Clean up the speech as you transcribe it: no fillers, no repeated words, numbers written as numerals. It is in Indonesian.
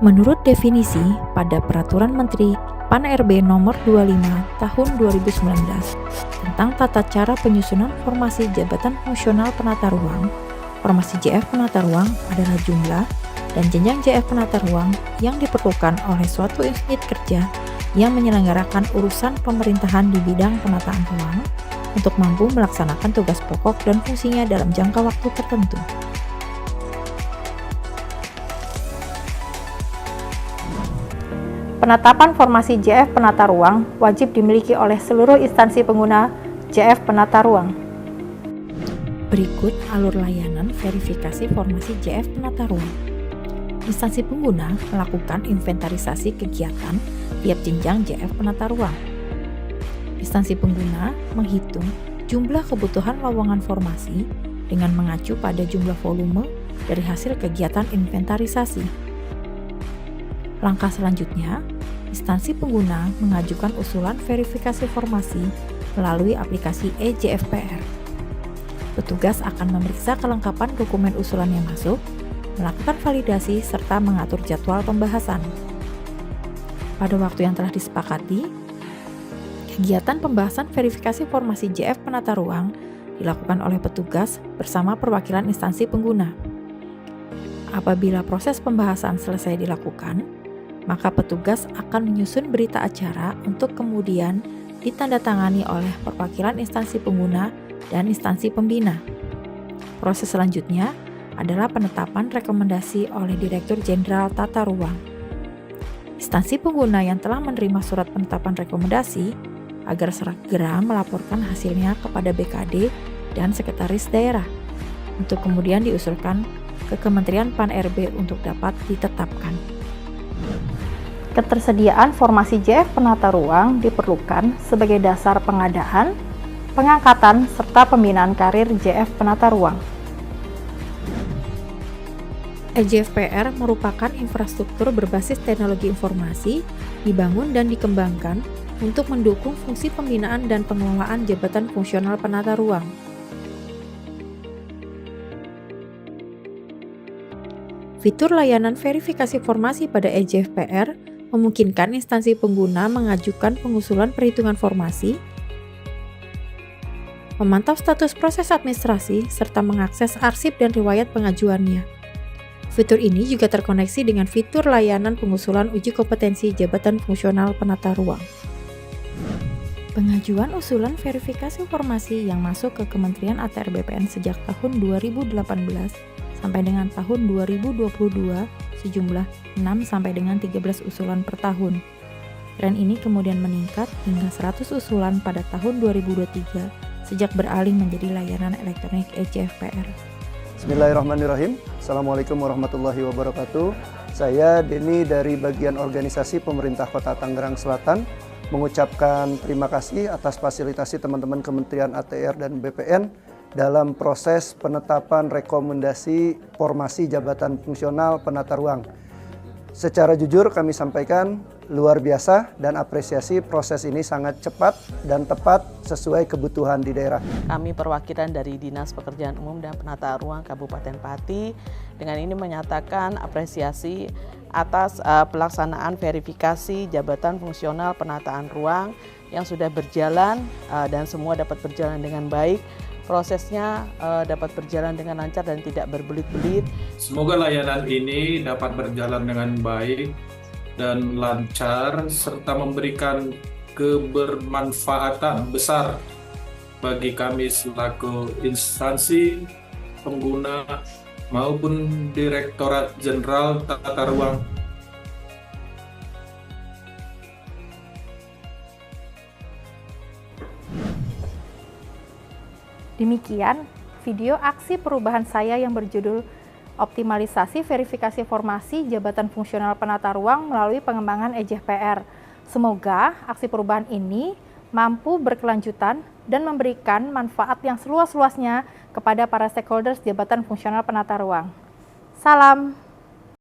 Menurut definisi pada Peraturan Menteri Pan-RB Nomor 25 Tahun 2019 tentang tata cara penyusunan formasi jabatan fungsional penata ruang, formasi JF penata ruang adalah jumlah dan jenjang JF penata ruang yang diperlukan oleh suatu unit kerja yang menyelenggarakan urusan pemerintahan di bidang penataan ruang untuk mampu melaksanakan tugas pokok dan fungsinya dalam jangka waktu tertentu. Penetapan formasi JF penata ruang wajib dimiliki oleh seluruh instansi pengguna JF penata ruang. Berikut alur layanan verifikasi formasi JF penata ruang. Instansi pengguna melakukan inventarisasi kegiatan tiap jenjang JF penata ruang. Instansi pengguna menghitung jumlah kebutuhan lowongan formasi dengan mengacu pada jumlah volume dari hasil kegiatan inventarisasi. Langkah selanjutnya, instansi pengguna mengajukan usulan verifikasi formasi melalui aplikasi eJFPR. Petugas akan memeriksa kelengkapan dokumen usulan yang masuk, melakukan validasi, serta mengatur jadwal pembahasan. Pada waktu yang telah disepakati, kegiatan pembahasan verifikasi formasi JF penata ruang dilakukan oleh petugas bersama perwakilan instansi pengguna. Apabila proses pembahasan selesai dilakukan, maka petugas akan menyusun berita acara untuk kemudian ditandatangani oleh perwakilan instansi pengguna dan instansi pembina. Proses selanjutnya adalah penetapan rekomendasi oleh Direktur Jenderal Tata Ruang. Instansi pengguna yang telah menerima surat penetapan rekomendasi agar segera melaporkan hasilnya kepada BKD dan Sekretaris Daerah untuk kemudian diusulkan ke Kementerian Pan-RB untuk dapat ditetapkan. Ketersediaan formasi JF penata ruang diperlukan sebagai dasar pengadaan, pengangkatan, serta pembinaan karir JF penata ruang. eJFPR merupakan infrastruktur berbasis teknologi informasi dibangun dan dikembangkan untuk mendukung fungsi pembinaan dan pengelolaan jabatan fungsional penata ruang. Fitur layanan verifikasi formasi pada eJFPR memungkinkan instansi pengguna mengajukan pengusulan perhitungan formasi, memantau status proses administrasi, serta mengakses arsip dan riwayat pengajuannya. Fitur ini juga terkoneksi dengan fitur layanan pengusulan uji kompetensi jabatan fungsional penata ruang. Pengajuan usulan verifikasi formasi yang masuk ke Kementerian ATR BPN sejak tahun 2018 sampai dengan tahun 2022 sejumlah 6 sampai dengan 13 usulan per tahun. Tren ini kemudian meningkat hingga 100 usulan pada tahun 2023 sejak beralih menjadi layanan elektronik eJFPR. Bismillahirrahmanirrahim. Assalamualaikum warahmatullahi wabarakatuh. Saya Denny dari bagian organisasi pemerintah Kota Tangerang Selatan mengucapkan terima kasih atas fasilitasi teman-teman Kementerian ATR dan BPN dalam proses penetapan rekomendasi formasi jabatan fungsional penata ruang. Secara jujur kami sampaikan luar biasa dan apresiasi proses ini sangat cepat dan tepat sesuai kebutuhan di daerah. Kami perwakilan dari Dinas Pekerjaan Umum dan Penataan Ruang Kabupaten Pati dengan ini menyatakan apresiasi atas pelaksanaan verifikasi jabatan fungsional penataan ruang yang sudah berjalan dan semua dapat berjalan dengan baik. Prosesnya dapat berjalan dengan lancar dan tidak berbelit-belit. Semoga layanan ini dapat berjalan dengan baik dan lancar serta memberikan kebermanfaatan besar bagi kami selaku instansi pengguna maupun Direktorat Jenderal Tata Ruang. Demikian video aksi perubahan saya yang berjudul Optimalisasi Verifikasi Formasi Jabatan Fungsional Penata Ruang melalui pengembangan eJFPR. Semoga aksi perubahan ini mampu berkelanjutan dan memberikan manfaat yang seluas-luasnya kepada para stakeholders Jabatan Fungsional Penata Ruang. Salam.